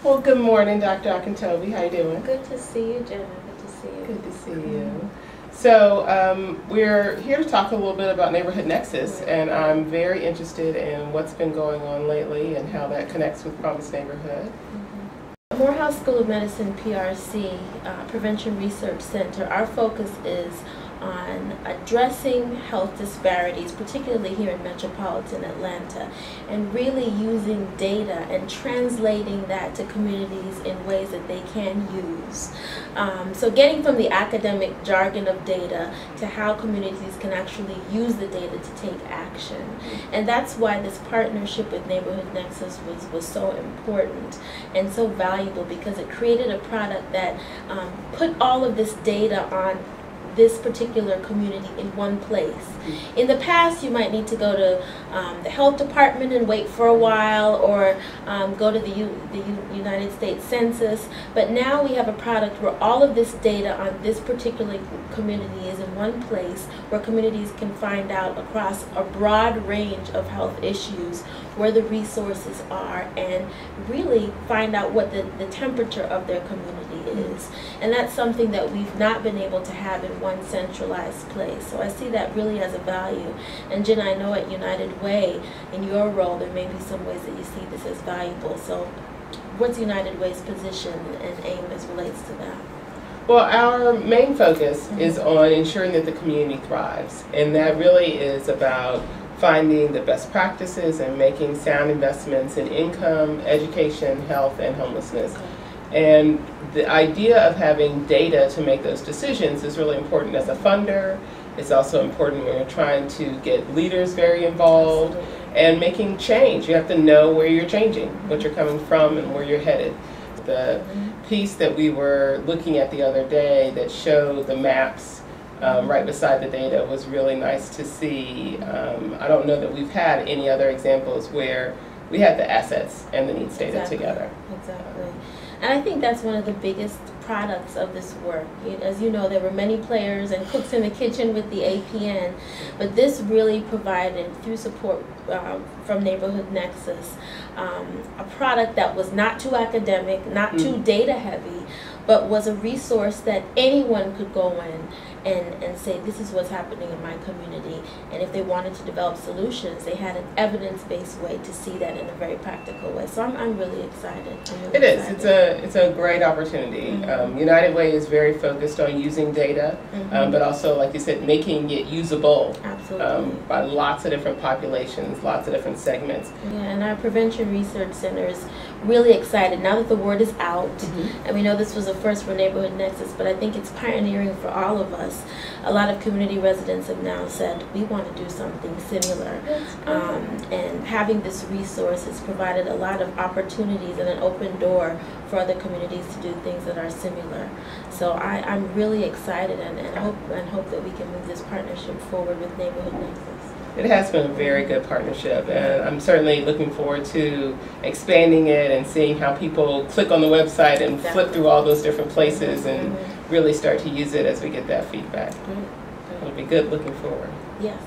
Well, good morning, Dr. Akintobi. How you doing? Good to see you, Ginneh. Good to see you. Good to see you. So we're here to talk a little bit about Neighborhood Nexus, and I'm very interested in what's been going on lately and how that connects with Promise Neighborhood. Morehouse School of Medicine, PRC, Prevention Research Center, our focus is on addressing health disparities, particularly here in metropolitan Atlanta, and really using data and translating that to communities in ways that they can use. So getting from the academic jargon of data to how communities can actually use the data to take action. And that's why this partnership with Neighborhood Nexus was so important and so valuable, because it created a product that put all of this data on this particular community in one place. In the past, you might need to go to the health department and wait for a while, or go to the United States Census. But now we have a product where all of this data on this particular community is in one place, where communities can find out across a broad range of health issues where the resources are, and really find out what the temperature of their community is. And that's something that we've not been able to have in one centralized place. So I see that really as a value. And Ginneh, I know at United Way, in your role, there may be some ways that you see this as valuable. So what's United Way's position and aim as relates to that? Well, our main focus is on ensuring that the community thrives, and that really is about finding the best practices and making sound investments in income, education, health, and homelessness. And the idea of having data to make those decisions is really important as a funder. It's also important when you're trying to get leaders very involved and making change. You have to know where you're changing, what you're coming from, and where you're headed. The piece that we were looking at the other day that showed the maps right beside the data was really nice to see. I don't know that we've had any other examples where we had the assets and the needs data together. Exactly. And I think that's one of the biggest products of this work. As you know, there were many players and cooks in the kitchen with the APN, but this really provided, through support from Neighborhood Nexus, a product that was not too academic, not too data heavy, but was a resource that anyone could go in and say, this is what's happening in my community. And if they wanted to develop solutions, they had an evidence-based way to see that in a very practical way. So I'm really excited. It's a great opportunity. United Way is very focused on using data, but also, like you said, making it usable by lots of different populations, lots of different segments. Yeah, and our Prevention Research Center is really excited now that the word is out. And we know this was a first for Neighborhood Nexus, but I think it's pioneering for all of us. A lot of community residents have now said, we want to do something similar. And having this resource has provided a lot of opportunities and an open door for other communities to do things that are similar. So I'm really excited and hope that we can move this partnership forward with Neighborhood Nexus. It has been a very good partnership, and I'm certainly looking forward to expanding it and seeing how people click on the website and flip through all those different places and really start to use it as we get that feedback. It'll be good looking forward. Yes.